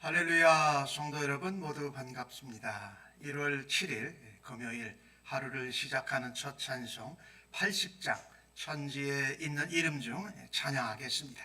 할렐루야, 성도 여러분 모두 반갑습니다. 1월 7일 금요일 하루를 시작하는 첫 찬송 80장 천지에 있는 이름 중 찬양하겠습니다.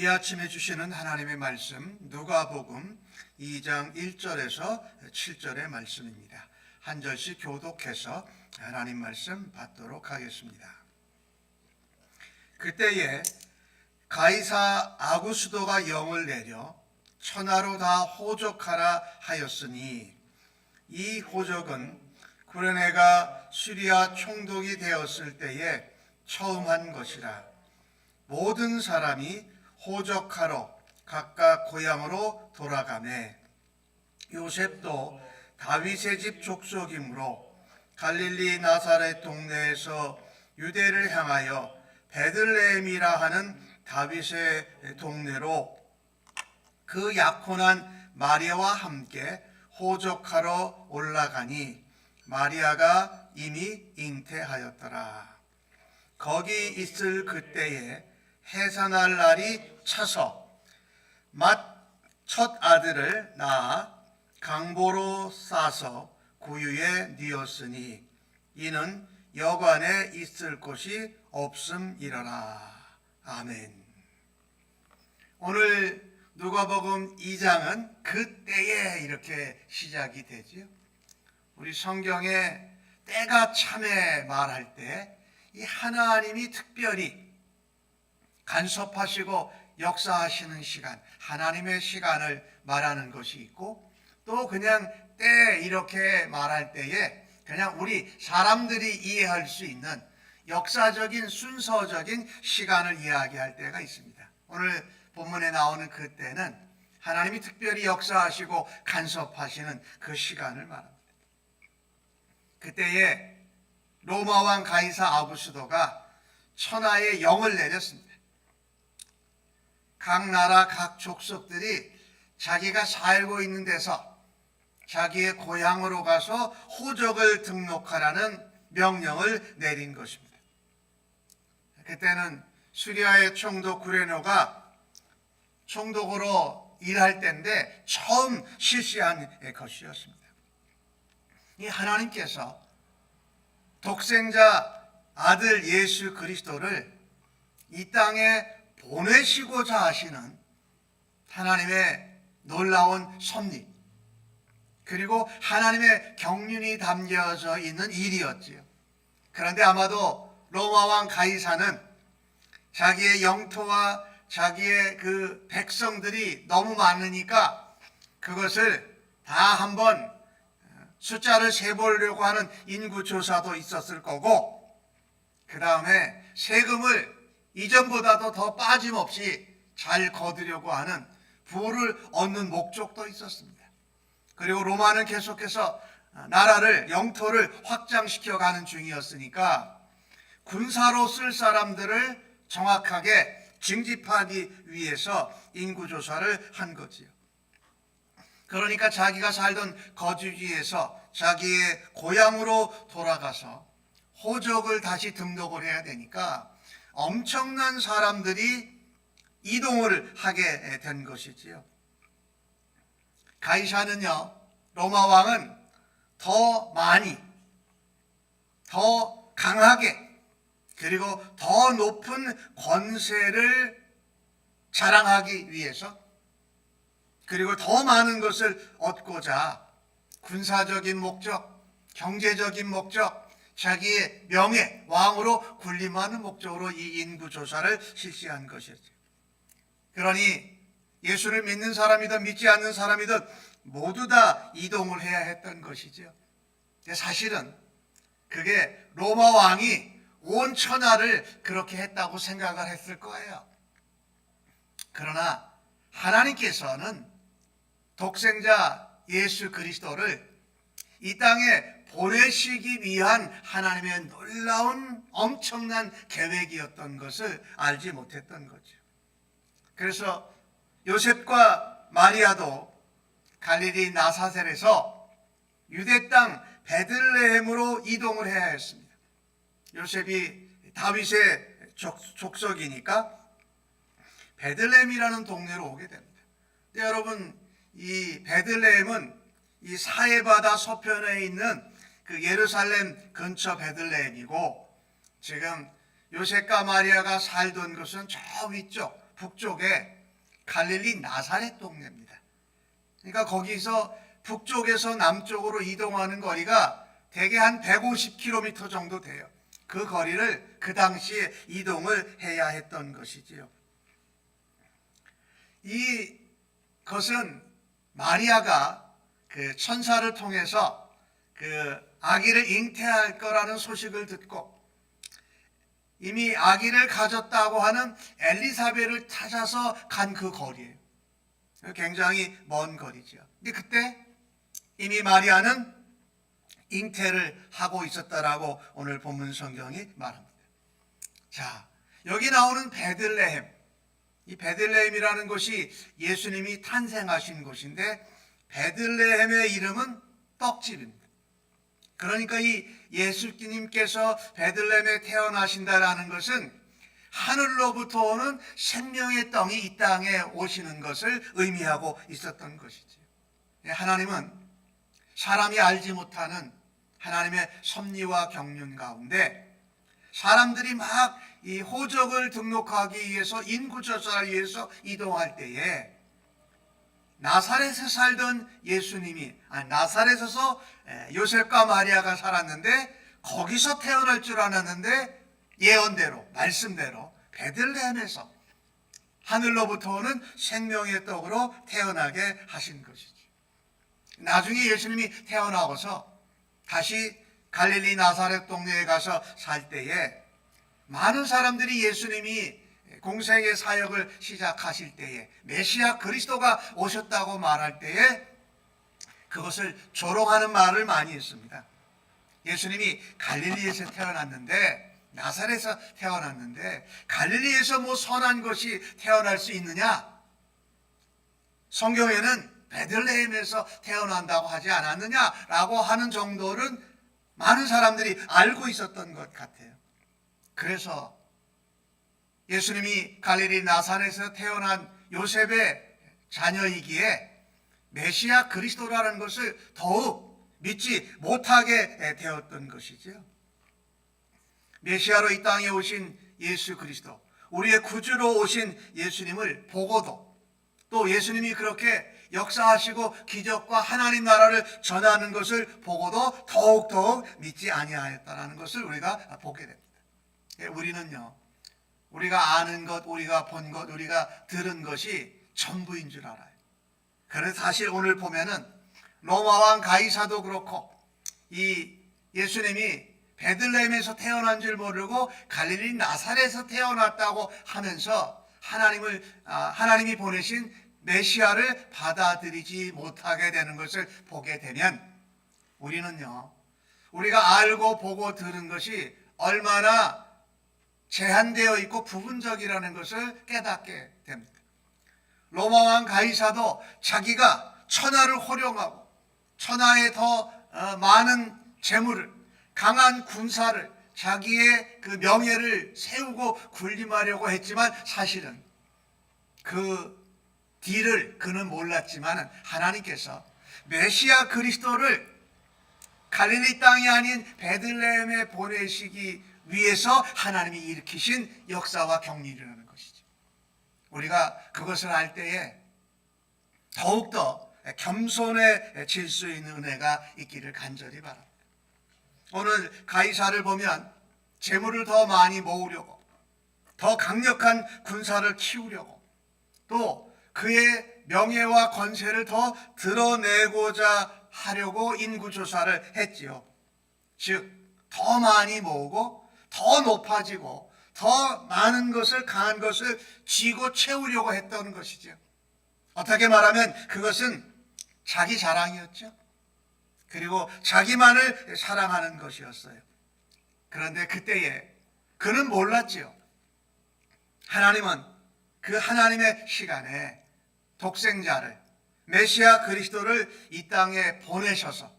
이 아침에 주시는 하나님의 말씀 누가복음 2장 1절에서 7절의 말씀입니다. 한 절씩 교독해서 하나님 말씀 받도록 하겠습니다. 그때에 가이사 아구스도가 영을 내려 천하로 다 호적하라 하였으니 이 호적은 구레네가 시리아 총독이 되었을 때에 처음 한 것이라. 모든 사람이 호적하러 각각 고향으로 돌아가매 요셉도 다윗의 집 족속이므로 갈릴리 나사렛 동네에서 유대를 향하여 베들레헴이라 하는 다윗의 동네로 그 약혼한 마리아와 함께 호적하러 올라가니 마리아가 이미 잉태하였더라. 거기 있을 그때에 해산할 날이 차서 맏 아들을 낳아 강보로 싸서 구유에 뉘었으니 이는 여관에 있을 곳이 없음이러라. 아멘. 오늘 누가복음 2장은 그때에 이렇게 시작이 되지요. 우리 성경에 때가 참에 말할 때 이 하나님이 특별히 간섭하시고 역사하시는 시간, 하나님의 시간을 말하는 것이 있고, 또 그냥 때 이렇게 말할 때에 그냥 우리 사람들이 이해할 수 있는 역사적인 순서적인 시간을 이야기할 때가 있습니다. 오늘 본문에 나오는 그때는 하나님이 특별히 역사하시고 간섭하시는 그 시간을 말합니다. 그때에 로마 왕 가이사 아구스도가 천하에 영을 내렸습니다. 각 나라 각 족속들이 자기가 살고 있는 데서 자기의 고향으로 가서 호적을 등록하라는 명령을 내린 것입니다. 그때는 시리아의 총독 구레노가 총독으로 일할 때인데 처음 실시한 것이었습니다. 이 하나님께서 독생자 아들 예수 그리스도를 이 땅에 보내시고자 하시는 하나님의 놀라운 섭리, 그리고 하나님의 경륜이 담겨져 있는 일이었지요. 그런데 아마도 로마 왕 가이사는 자기의 영토와 자기의 그 백성들이 너무 많으니까 그것을 다 한번 숫자를 세보려고 하는 인구조사도 있었을 거고, 그 다음에 세금을 이전보다도 더 빠짐없이 잘 거두려고 하는 부를 얻는 목적도 있었습니다. 그리고 로마는 계속해서 나라를, 영토를 확장시켜가는 중이었으니까 군사로 쓸 사람들을 정확하게 징집하기 위해서 인구조사를 한 거지요. 그러니까 자기가 살던 거주지에서 자기의 고향으로 돌아가서 호적을 다시 등록을 해야 되니까 엄청난 사람들이 이동을 하게 된 것이지요. 가이사는요, 로마 왕은 더 많이, 더 강하게, 그리고 더 높은 권세를 자랑하기 위해서, 그리고 더 많은 것을 얻고자 군사적인 목적, 경제적인 목적, 자기의 명예, 왕으로 군림하는 목적으로 이 인구조사를 실시한 것이었죠. 그러니 예수를 믿는 사람이든 믿지 않는 사람이든 모두 다 이동을 해야 했던 것이죠. 사실은 그게 로마 왕이 온 천하를 그렇게 했다고 생각을 했을 거예요. 그러나 하나님께서는 독생자 예수 그리스도를 이 땅에 보내시기 위한 하나님의 놀라운 엄청난 계획이었던 것을 알지 못했던 거죠. 그래서 요셉과 마리아도 갈릴리 나사렛에서 유대 땅 베들레헴으로 이동을 해야 했습니다. 요셉이 다윗의 족속이니까 베들레헴이라는 동네로 오게 됩니다. 근데 여러분, 이 베들레헴은 이 사해바다 서편에 있는 그 예루살렘 근처 베들레헴이고, 지금 요셉과 마리아가 살던 곳은 저 위쪽 북쪽에 갈릴리 나사렛 동네입니다. 그러니까 거기서 북쪽에서 남쪽으로 이동하는 거리가 대개 한 150km 정도 돼요. 그 거리를 그 당시에 이동을 해야 했던 것이지요. 이것은 마리아가 그 천사를 통해서 그 아기를 잉태할 거라는 소식을 듣고 이미 아기를 가졌다고 하는 엘리사벳을 찾아서 간 그 거리예요. 굉장히 먼 거리죠. 근데 그때 이미 마리아는 잉태를 하고 있었다라고 오늘 본문 성경이 말합니다. 자, 여기 나오는 베들레헴, 이 베들레헴이라는 곳이 예수님이 탄생하신 곳인데 베들레헴의 이름은 떡집입니다. 그러니까 이 예수님께서 베들레헴에 태어나신다라는 것은 하늘로부터 오는 생명의 떡이 이 땅에 오시는 것을 의미하고 있었던 것이죠. 하나님은 사람이 알지 못하는 하나님의 섭리와 경륜 가운데 사람들이 막 이 호적을 등록하기 위해서 인구조사를 위해서 이동할 때에 나사렛에 살던 예수님이 나사렛에서 요셉과 마리아가 살았는데 거기서 태어날 줄 알았는데 예언대로 말씀대로 베들레헴에서 하늘로부터 오는 생명의 떡으로 태어나게 하신 것이죠. 나중에 예수님이 태어나고서 다시 갈릴리 나사렛 동네에 가서 살 때에 많은 사람들이 예수님이 공생의 사역을 시작하실 때에 메시아 그리스도가 오셨다고 말할 때에 그것을 조롱하는 말을 많이 했습니다. 예수님이 갈릴리에서 태어났는데, 나사렛에서 태어났는데 갈릴리에서 뭐 선한 것이 태어날 수 있느냐? 성경에는 베들레헴에서 태어난다고 하지 않았느냐라고 하는 정도는 많은 사람들이 알고 있었던 것 같아요. 그래서 예수님이 갈릴리 나사렛에서 태어난 요셉의 자녀이기에 메시아 그리스도라는 것을 더욱 믿지 못하게 되었던 것이지요. 메시아로 이 땅에 오신 예수 그리스도, 우리의 구주로 오신 예수님을 보고도, 또 예수님이 그렇게 역사하시고 기적과 하나님 나라를 전하는 것을 보고도 더욱더욱 믿지 아니하였다는 것을 우리가 보게 됩니다. 우리는요, 우리가 아는 것, 우리가 본 것, 우리가 들은 것이 전부인 줄 알아요. 그래서 사실 오늘 보면은 로마 왕 가이사도 그렇고 이 예수님이 베들레헴에서 태어난 줄 모르고 갈릴리 나사렛에서 태어났다고 하면서 하나님이 보내신 메시아를 받아들이지 못하게 되는 것을 보게 되면 우리는요, 우리가 알고 보고 들은 것이 얼마나 제한되어 있고 부분적이라는 것을 깨닫게 됩니다. 로마 왕 가이사도 자기가 천하를 호령하고 천하에 더 많은 재물을, 강한 군사를, 자기의 그 명예를 세우고 군림하려고 했지만 사실은 그 뒤를 그는 몰랐지만 하나님께서 메시아 그리스도를 갈릴리 땅이 아닌 베들레헴에 보내시기 위해서 하나님이 일으키신 역사와 경륜이라는 것이죠. 우리가 그것을 알 때에 더욱더 겸손해질 수 있는 은혜가 있기를 간절히 바랍니다. 오늘 가이사를 보면 재물을 더 많이 모으려고, 더 강력한 군사를 키우려고, 또 그의 명예와 권세를 더 드러내고자 하려고 인구조사를 했지요. 즉, 더 많이 모으고 더 높아지고 더 많은 것을, 강한 것을 쥐고 채우려고 했던 것이죠. 어떻게 말하면 그것은 자기 자랑이었죠. 그리고 자기만을 사랑하는 것이었어요. 그런데 그때에 그는 몰랐지요. 하나님은 그 하나님의 시간에 독생자를, 메시아 그리스도를 이 땅에 보내셔서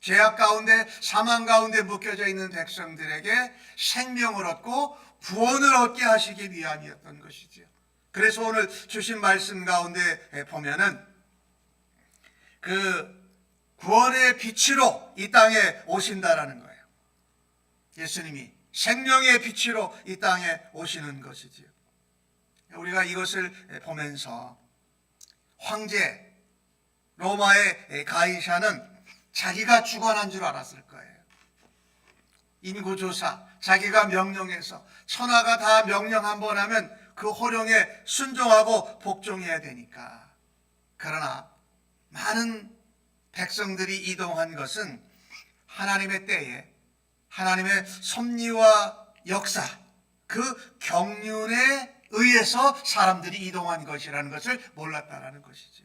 죄악 가운데, 사망 가운데 묶여져 있는 백성들에게 생명을 얻고 구원을 얻게 하시기 위함이었던 것이지요. 그래서 오늘 주신 말씀 가운데 보면은 그 구원의 빛으로 이 땅에 오신다라는 거예요. 예수님이 생명의 빛으로 이 땅에 오시는 것이지요. 우리가 이것을 보면서 황제 로마의 가이사는 자기가 주관한 줄 알았을 거예요. 인구조사, 자기가 명령해서 천하가 다 명령 한번 하면 그 호령에 순종하고 복종해야 되니까. 그러나 많은 백성들이 이동한 것은 하나님의 때에 하나님의 섭리와 역사, 그 경륜에 의해서 사람들이 이동한 것이라는 것을 몰랐다라는 것이죠.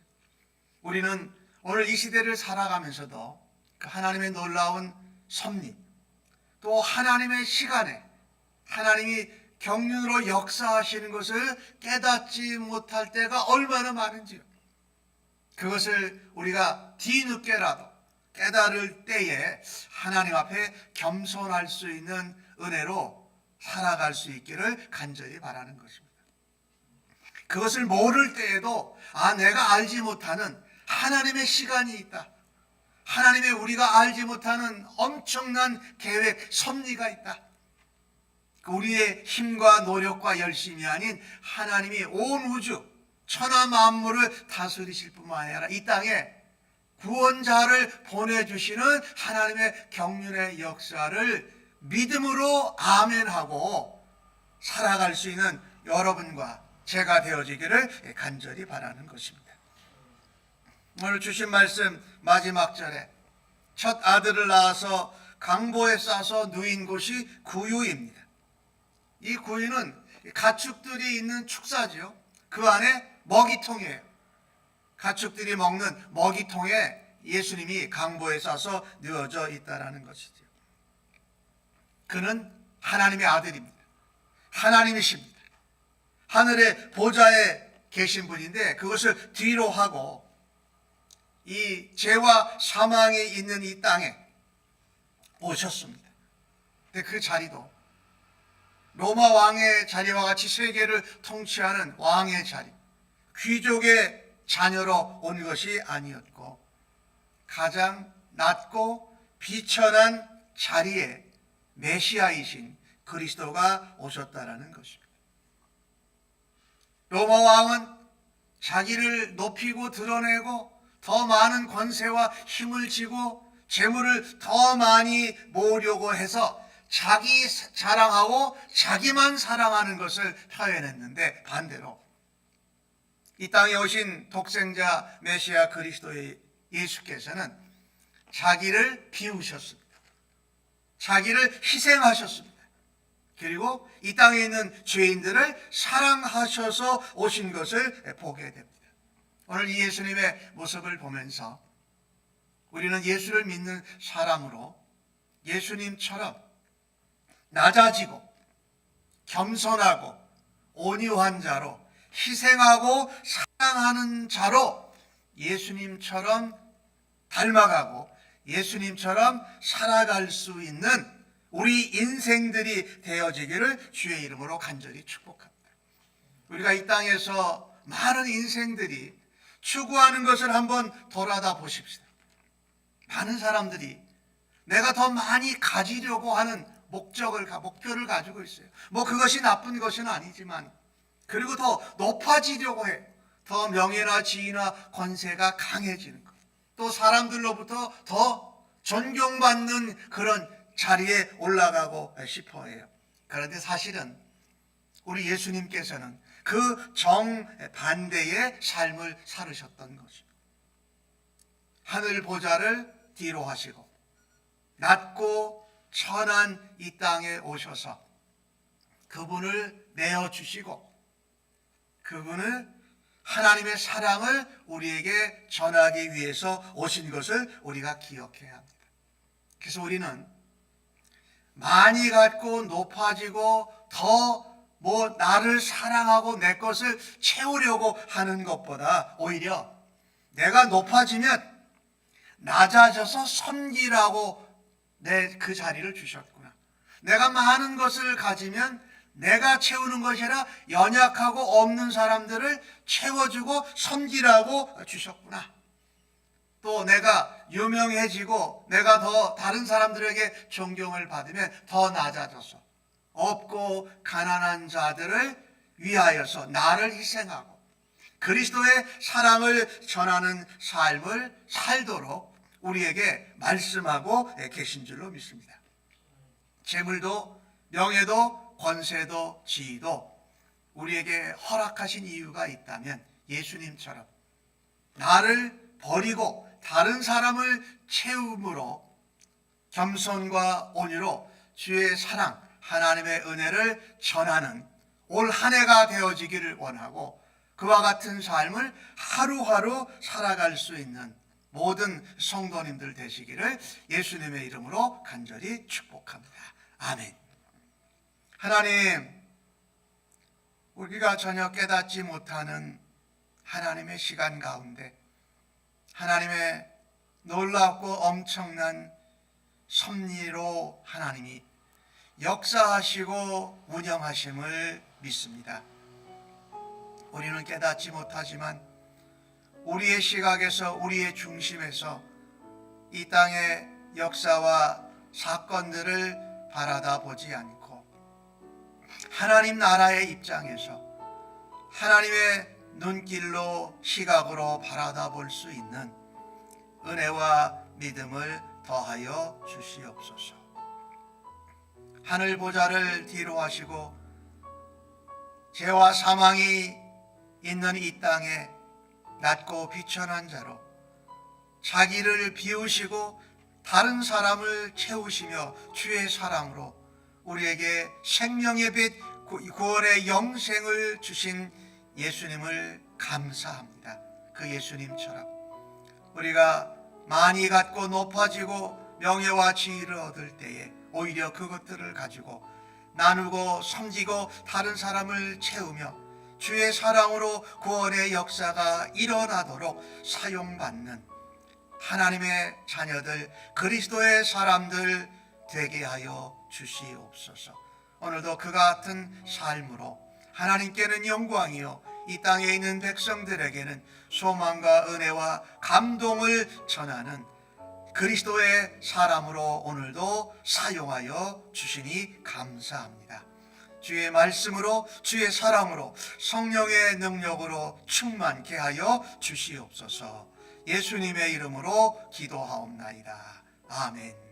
우리는 오늘 이 시대를 살아가면서도 그 하나님의 놀라운 섭리, 또 하나님의 시간에 하나님이 경륜으로 역사하시는 것을 깨닫지 못할 때가 얼마나 많은지요. 그것을 우리가 뒤늦게라도 깨달을 때에 하나님 앞에 겸손할 수 있는 은혜로 살아갈 수 있기를 간절히 바라는 것입니다. 그것을 모를 때에도 내가 알지 못하는 하나님의 시간이 있다. 하나님의 우리가 알지 못하는 엄청난 계획, 섭리가 있다. 우리의 힘과 노력과 열심이 아닌 하나님이 온 우주, 천하 만물을 다스리실 뿐만 아니라 이 땅에 구원자를 보내주시는 하나님의 경륜의 역사를 믿음으로 아멘하고 살아갈 수 있는 여러분과 제가 되어지기를 간절히 바라는 것입니다. 오늘 주신 말씀 마지막 절에 첫 아들을 낳아서 강보에 싸서 누인 곳이 구유입니다. 이 구유는 가축들이 있는 축사죠. 그 안에 먹이통이에요. 가축들이 먹는 먹이통에 예수님이 강보에 싸서 누워져 있다라는 것이죠. 그는 하나님의 아들입니다. 하나님이십니다. 하늘의 보좌에 계신 분인데 그것을 뒤로 하고 이 죄와 사망이 있는 이 땅에 오셨습니다. 근데 그 자리도 로마 왕의 자리와 같이 세계를 통치하는 왕의 자리, 귀족의 자녀로 온 것이 아니었고 가장 낮고 비천한 자리에 메시아이신 그리스도가 오셨다라는 것입니다. 로마 왕은 자기를 높이고 드러내고 더 많은 권세와 힘을 쥐고 재물을 더 많이 모으려고 해서 자기 자랑하고 자기만 사랑하는 것을 표현했는데, 반대로 이 땅에 오신 독생자 메시아 그리스도의 예수께서는 자기를 비우셨습니다. 자기를 희생하셨습니다. 그리고 이 땅에 있는 죄인들을 사랑하셔서 오신 것을 보게 됩니다. 오늘 이 예수님의 모습을 보면서 우리는 예수를 믿는 사람으로 예수님처럼 낮아지고 겸손하고 온유한 자로 희생하고 사랑하는 자로 예수님처럼 닮아가고 예수님처럼 살아갈 수 있는 우리 인생들이 되어지기를 주의 이름으로 간절히 축복합니다. 우리가 이 땅에서 많은 인생들이 추구하는 것을 한번 돌아다 보십시다. 많은 사람들이 내가 더 많이 가지려고 하는 목표를 가지고 있어요. 그것이 나쁜 것은 아니지만, 그리고 더 높아지려고 해요. 더 명예나 지위나 권세가 강해지는 것. 또 사람들로부터 더 존경받는 그런 자리에 올라가고 싶어 해요. 그런데 사실은 우리 예수님께서는 그 정반대의 삶을 살으셨던 것입니다. 하늘 보좌를 뒤로 하시고 낮고 천한 이 땅에 오셔서 그분을 내어주시고 그분을 하나님의 사랑을 우리에게 전하기 위해서 오신 것을 우리가 기억해야 합니다. 그래서 우리는 많이 갖고 높아지고 더 나를 사랑하고 내 것을 채우려고 하는 것보다 오히려 내가 높아지면 낮아져서 섬기라고 내 그 자리를 주셨구나. 내가 많은 것을 가지면 내가 채우는 것이 아니라 연약하고 없는 사람들을 채워주고 섬기라고 주셨구나. 또 내가 유명해지고 내가 더 다른 사람들에게 존경을 받으면 더 낮아져서 없고 가난한 자들을 위하여서 나를 희생하고 그리스도의 사랑을 전하는 삶을 살도록 우리에게 말씀하고 계신 줄로 믿습니다. 재물도 명예도 권세도 지위도 우리에게 허락하신 이유가 있다면 예수님처럼 나를 버리고 다른 사람을 채움으로 겸손과 온유로 주의 사랑, 하나님의 은혜를 전하는 올 한 해가 되어지기를 원하고 그와 같은 삶을 하루하루 살아갈 수 있는 모든 성도님들 되시기를 예수님의 이름으로 간절히 축복합니다. 아멘. 하나님, 우리가 전혀 깨닫지 못하는 하나님의 시간 가운데 하나님의 놀랍고 엄청난 섭리로 하나님이 역사하시고 운영하심을 믿습니다. 우리는 깨닫지 못하지만 우리의 시각에서 우리의 중심에서 이 땅의 역사와 사건들을 바라다 보지 않고 하나님 나라의 입장에서 하나님의 눈길로 시각으로 바라다 볼 수 있는 은혜와 믿음을 더하여 주시옵소서. 하늘 보좌를 뒤로 하시고 죄와 사망이 있는 이 땅에 낮고 비천한 자로 자기를 비우시고 다른 사람을 채우시며 주의 사랑으로 우리에게 생명의 빛 구원의 영생을 주신 예수님을 감사합니다. 그 예수님처럼 우리가 많이 갖고 높아지고 명예와 지위를 얻을 때에 오히려 그것들을 가지고 나누고 섬기고 다른 사람을 채우며 주의 사랑으로 구원의 역사가 일어나도록 사용받는 하나님의 자녀들, 그리스도의 사람들 되게 하여 주시옵소서. 오늘도 그 같은 삶으로 하나님께는 영광이요 이 땅에 있는 백성들에게는 소망과 은혜와 감동을 전하는 그리스도의 사람으로 오늘도 사용하여 주시니 감사합니다. 주의 말씀으로 주의 사랑으로 성령의 능력으로 충만케 하여 주시옵소서. 예수님의 이름으로 기도하옵나이다. 아멘.